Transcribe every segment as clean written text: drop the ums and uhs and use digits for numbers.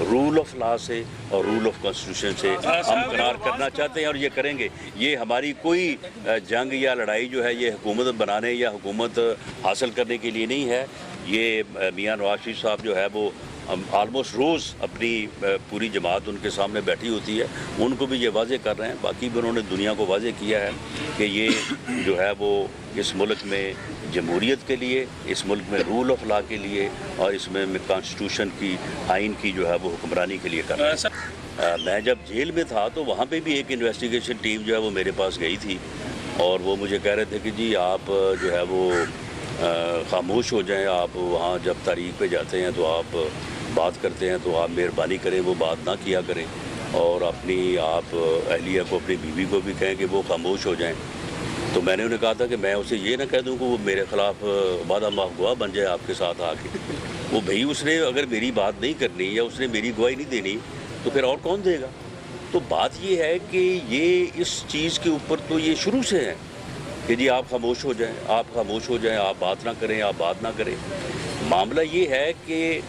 Role of law سے اور role of constitution سے ہم قرار کرنا چاہتے ہیں، اور یہ کریں گے۔ یہ ہماری کوئی جنگ یا لڑائی جو ہے یہ حکومت بنانے یا حکومت حاصل کرنے کے لیے نہیں ہے۔ یہ میاں نواز شریف صاحب جو ہے وہ آلموسٹ روز اپنی پوری جماعت ان کے سامنے بیٹھی ہوتی ہے، ان کو بھی یہ واضح کر رہے ہیں، باقی بھی انہوں نے دنیا کو واضح کیا ہے کہ یہ جو ہے وہ اس ملک میں جمہوریت کے لیے، اس ملک میں رول آف لا کے لیے اور اس میں کانسٹیٹیوشن کی، آئین کی جو ہے وہ حکمرانی کے لیے کر رہے ہیں۔ میں جب جیل میں تھا تو وہاں پہ بھی ایک انویسٹیگیشن ٹیم جو ہے وہ میرے پاس گئی تھی، اور وہ مجھے کہہ رہے تھے کہ جی آپ جو ہے وہ خاموش ہو جائیں، آپ وہاں جب تاریخ پہ جاتے ہیں تو آپ بات کرتے ہیں تو آپ مہربانی کریں وہ بات نہ کیا کریں، اور اپنی آپ اہلیہ کو، اپنی بیوی کو بھی کہیں کہ وہ خاموش ہو جائیں۔ تو میں نے انہیں کہا تھا کہ میں اسے یہ نہ کہہ دوں کہ وہ میرے خلاف وعدہ معاف گواہ بن جائے آپ کے ساتھ آ کے، وہ بھئی اس نے اگر میری بات نہیں کرنی یا اس نے میری گواہی نہیں دینی تو پھر اور کون دے گا؟ تو بات یہ ہے کہ یہ اس چیز کے اوپر تو یہ شروع سے ہے کہ جی آپ خاموش ہو جائیں، آپ خاموش ہو جائیں، آپ بات نہ کریں، آپ بات نہ کریں۔ معاملہ یہ ہے کہ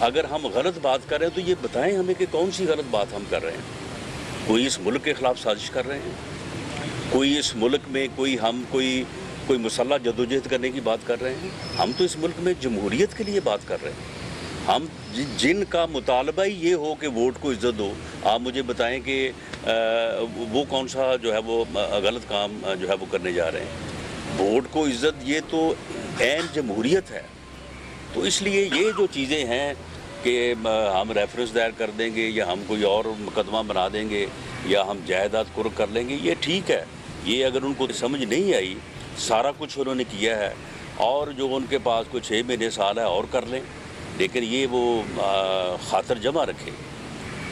اگر ہم غلط بات کر رہے ہیں تو یہ بتائیں ہمیں کہ کون سی غلط بات ہم کر رہے ہیں۔ کوئی اس ملک کے خلاف سازش کر رہے ہیں، کوئی اس ملک میں کوئی مسلح جدوجہد کرنے کی بات کر رہے ہیں؟ ہم تو اس ملک میں جمہوریت کے لیے بات کر رہے ہیں۔ ہم جن کا مطالبہ ہی یہ ہو کہ ووٹ کو عزت دو، آپ مجھے بتائیں کہ وہ کون سا جو ہے وہ غلط کام جو ہے وہ کرنے جا رہے ہیں؟ ووٹ کو عزت یہ تو عین جمہوریت ہے۔ تو اس لیے یہ جو چیزیں ہیں کہ ہم ریفرنس دائر کر دیں گے یا ہم کوئی اور مقدمہ بنا دیں گے یا ہم جائیداد قرق کر لیں گے، یہ ٹھیک ہے۔ یہ اگر ان کو سمجھ نہیں آئی، سارا کچھ انہوں نے کیا ہے، اور جو ان کے پاس کوئی 6 مہینے سال ہے اور کر لیں، لیکن یہ وہ خاطر جمع رکھے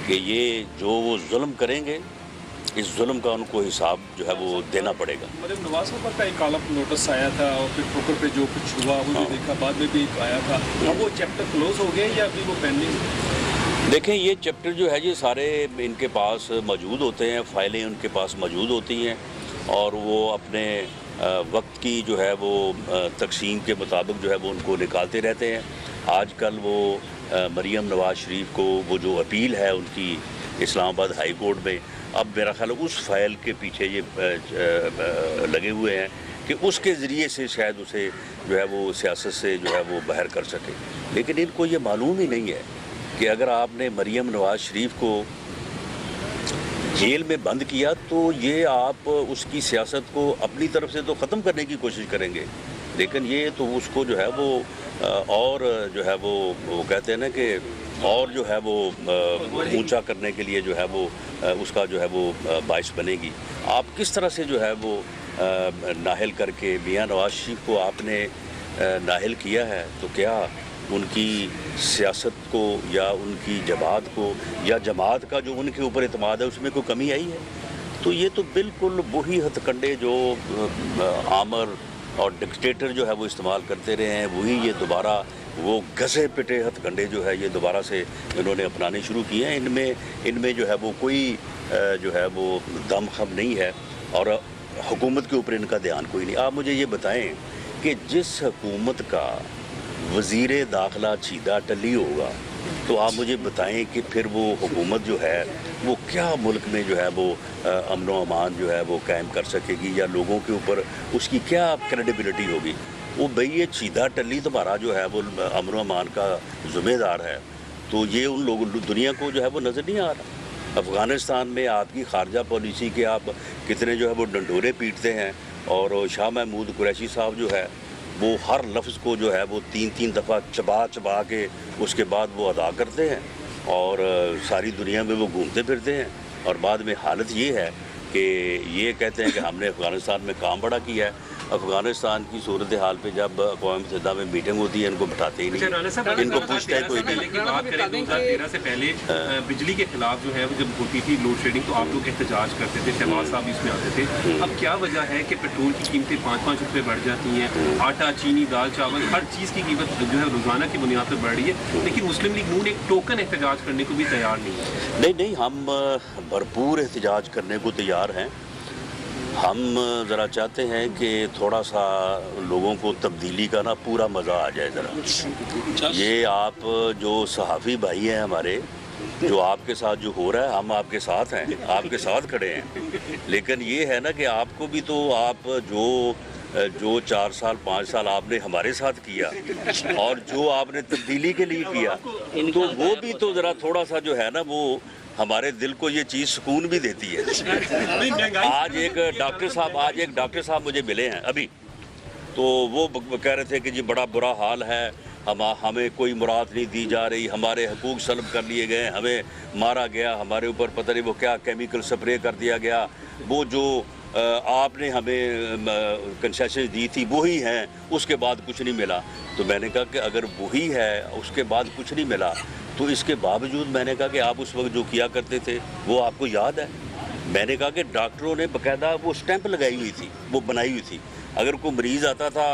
کہ یہ جو وہ ظلم کریں گے، اس ظلم کا ان کو حساب جو ہے وہ دینا پڑے گا۔ مریم نواز صاحب کا ایک کالا نوٹس آیا تھا، اور پھر ٹھوکر پہ جو کچھ ہوا وہ بھی دیکھا، بعد میں بھی ایک آیا تھا، اب وہ چیپٹر کلوز ہو گیا یا ابھی وہ پینڈنگ؟ دیکھیں یہ چیپٹر جو ہے یہ سارے ان کے پاس موجود ہوتے ہیں، فائلیں ان کے پاس موجود ہوتی ہیں، اور وہ اپنے وقت کی جو ہے وہ تقسیم کے مطابق جو ہے وہ ان کو نکالتے رہتے ہیں۔ آج کل وہ مریم نواز شریف کو وہ جو اپیل ہے ان کی اسلام آباد ہائی کورٹ میں، اب میرا خیال ہے اس فائل کے پیچھے یہ لگے ہوئے ہیں کہ اس کے ذریعے سے شاید اسے جو ہے وہ سیاست سے جو ہے وہ باہر کر سکے، لیکن ان کو یہ معلوم ہی نہیں ہے کہ اگر آپ نے مریم نواز شریف کو جیل میں بند کیا تو یہ آپ اس کی سیاست کو اپنی طرف سے تو ختم کرنے کی کوشش کریں گے، لیکن یہ تو اس کو جو ہے وہ اور جو ہے وہ کہتے ہیں نا کہ اور جو ہے وہ اونچا کرنے کے لیے جو ہے وہ اس کا جو ہے وہ باعث بنے گی۔ آپ کس طرح سے جو ہے وہ نااہل کر کے میاں نواز شریف کو آپ نے نااہل کیا ہے، تو کیا ان کی سیاست کو یا ان کی جماعت کو یا جماعت کا جو ان کے اوپر اعتماد ہے اس میں کوئی کمی آئی ہے؟ تو یہ تو بالکل وہی ہتھ کنڈے جو آمر اور ڈکٹیٹر جو ہے وہ استعمال کرتے رہے ہیں، وہی یہ دوبارہ وہ گھسے پٹے ہتھ کنڈے جو ہے یہ دوبارہ سے انہوں نے اپنانے شروع کیے ہیں۔ ان میں جو ہے وہ کوئی جو ہے وہ دم خم نہیں ہے، اور حکومت کے اوپر ان کا دھیان کوئی نہیں۔ آپ مجھے یہ بتائیں کہ جس حکومت کا وزیر داخلہ چیدہ ٹلی ہوگا، تو آپ مجھے بتائیں کہ پھر وہ حکومت جو ہے وہ کیا ملک میں جو ہے وہ امن و امان جو ہے وہ قائم کر سکے گی، یا لوگوں کے اوپر اس کی کیا کریڈیبلٹی ہوگی؟ وہ بھئی یہ چیدہ ٹلی تمہارا جو ہے وہ امن و امان کا ذمہ دار ہے، تو یہ ان لوگوں دنیا کو جو ہے وہ نظر نہیں آ رہا۔ افغانستان میں آپ کی خارجہ پالیسی کے آپ کتنے جو ہے وہ ڈنڈورے پیٹتے ہیں، اور شاہ محمود قریشی صاحب جو ہے وہ ہر لفظ کو جو ہے وہ 3 دفعہ چبا کے اس کے بعد وہ ادا کرتے ہیں، اور ساری دنیا میں وہ گھومتے پھرتے ہیں، اور بعد میں حالت یہ ہے کہ یہ کہتے ہیں کہ ہم نے افغانستان میں کام بڑا کیا ہے۔ افغانستان کی صورتحال پہ جب اقوام متحدہ میں میٹنگ ہوتی ہے ان کو بٹھاتے ہی نہیں، ان کو پوچھتا ہے کوئی نہیں۔ کی بات کریں 2013 سے پہلے بجلی کے خلاف جو ہے وہ جب ہوتی تھی لوڈ شیڈنگ تو آپ لوگ احتجاج کرتے تھے، شہباز صاحب اس میں آتے تھے۔ اب کیا وجہ ہے کہ پیٹرول کی قیمتیں 5-5 روپے بڑھ جاتی ہیں، آٹا، چینی، دال، چاول، ہر چیز کی قیمت جو ہے روزانہ کی بنیاد پر بڑھ رہی ہے، لیکن مسلم لیگ نون ایک ٹوکن احتجاج کرنے کو بھی تیار نہیں ہے؟ نہیں، ہم بھرپور احتجاج کرنے کو تیار ہیں۔ ہم ذرا چاہتے ہیں کہ تھوڑا سا لوگوں کو تبدیلی کا نا پورا مزہ آ جائے ذرا۔ یہ آپ جو صحافی بھائی ہیں ہمارے، جو آپ کے ساتھ جو ہو رہا ہے ہم آپ کے ساتھ ہیں, آپ کے ساتھ کھڑے ہیں. لیکن یہ ہے نا کہ آپ کو بھی تو آپ جو 4 سال 5 سال آپ نے ہمارے ساتھ کیا اور جو آپ نے تبدیلی کے لیے کیا, تو وہ بھی تو ذرا تھوڑا سا جو ہے نا وہ ہمارے دل کو یہ چیز سکون بھی دیتی ہے. آج ایک ڈاکٹر صاحب مجھے ملے ہیں ابھی, تو وہ کہہ رہے تھے کہ جی بڑا برا حال ہے, ہمیں کوئی مراد نہیں دی جا رہی, ہمارے حقوق سلب کر لیے گئے, ہمیں مارا گیا, ہمارے اوپر پتہ نہیں وہ کیا کیمیکل سپرے کر دیا گیا, وہ جو آپ نے ہمیں کنسیشن دی تھی وہی ہیں, اس کے بعد کچھ نہیں ملا. تو میں نے کہا کہ اگر وہی ہے اس کے بعد کچھ نہیں ملا, تو اس کے باوجود میں نے کہا کہ آپ اس وقت جو کیا کرتے تھے وہ آپ کو یاد ہے. میں نے کہا کہ ڈاکٹروں نے باقاعدہ وہ اسٹیمپ لگائی ہوئی تھی, وہ بنائی ہوئی تھی. اگر کوئی مریض آتا تھا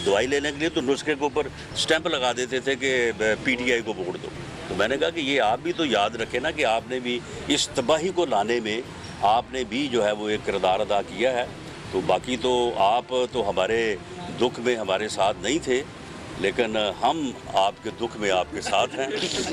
دوائی لینے کے لیے تو نسخے کے اوپر اسٹیمپ لگا دیتے تھے کہ پی ٹی آئی کو ووٹ دو. تو میں نے کہا کہ یہ آپ بھی تو یاد رکھیں نا کہ آپ نے بھی اس تباہی کو لانے میں آپ نے بھی جو ہے وہ ایک کردار ادا کیا ہے. تو باقی تو آپ تو ہمارے دکھ میں ہمارے ساتھ نہیں تھے, لیکن ہم آپ کے دکھ میں آپ کے ساتھ ہیں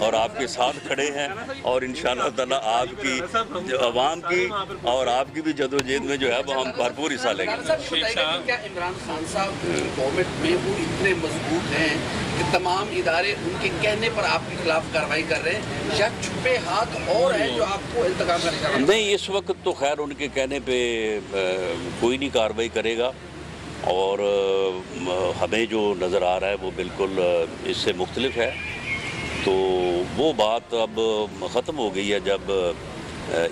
اور آپ کے ساتھ کھڑے ہیں, اور انشاءاللہ تعالیٰ آپ کی عوام کی اور آپ کی بھی جدوجہد میں جو ہے وہ ہم بھرپور حصہ لیں گے. کیا عمران خان صاحب گورنمنٹ میں وہ اتنے مضبوط ہیں کہ تمام ادارے ان کے کہنے پر آپ کے خلاف کارروائی کر رہے ہیں, یا چھپے ہاتھ اور ہیں جو آپ کو انتقام کرنے کا؟ نہیں, اس وقت تو خیر ان کے کہنے پہ کوئی نہیں کارروائی کرے گا, اور ہمیں جو نظر آ رہا ہے وہ بالکل اس سے مختلف ہے. تو وہ بات اب ختم ہو گئی ہے. جب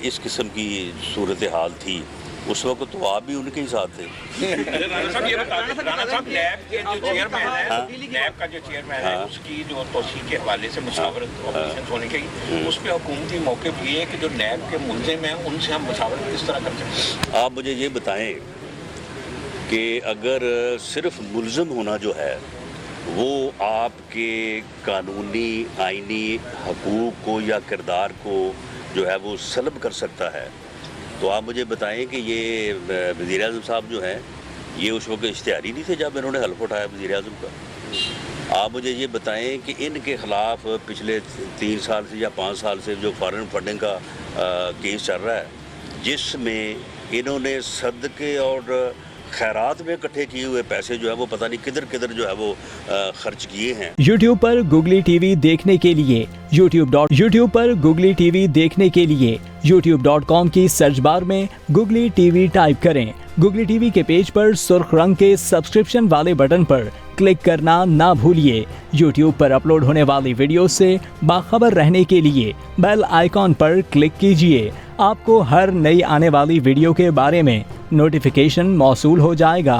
اس قسم کی صورتحال تھی اس وقت تو آپ بھی ان کے ہی ساتھ تھے. رانا صاحب یہ بتا دیں, رانا صاحب نیب کے جو چیئرمین ہے, نیب کا جو چیئرمین ہے اس کی جو توسیع کے حوالے سے مشاورت آپریشن ہونے کی, اس پہ حکومتی موقف یہ ہے کہ جو نیب کے ملزم ہیں ان سے ہم مشاورت کس طرح کر سکتے ہیں؟ آپ مجھے یہ بتائیں کہ اگر صرف ملزم ہونا جو ہے وہ آپ کے قانونی آئینی حقوق کو یا کردار کو جو ہے وہ سلب کر سکتا ہے, تو آپ مجھے بتائیں کہ یہ وزیر اعظم صاحب جو ہیں یہ اس وقت اشتہاری نہیں تھے جب انہوں نے حلف اٹھایا وزیر اعظم کا. آپ مجھے یہ بتائیں کہ ان کے خلاف پچھلے 3 سال سے یا 5 سال سے جو فارن فنڈنگ کا کیس چل رہا ہے, جس میں انہوں نے صدقے اور خیرات میں اکٹھے کیے ہوئے پیسے جو ہے وہ پتہ نہیں کدھر جو ہے وہ خرچ کیے ہیں. یوٹیوب پر گوگلی ٹی وی دیکھنے کے لیے یوٹیوب پر گوگلی ٹی وی دیکھنے کے لیے youtube.com کی سرچ بار میں گوگلی ٹی وی ٹائپ کریں. گوگلی ٹی وی کے پیج پر سرخ رنگ کے سبسکرپشن والے بٹن پر کلک کرنا نہ بھولیے. یوٹیوب پر اپلوڈ ہونے والی ویڈیو سے باخبر رہنے کے لیے بیل آئیکن پر کلک کیجیے. آپ کو ہر نئی آنے والی ویڈیو کے بارے میں نوٹیفیکیشن موصول ہو جائے گا.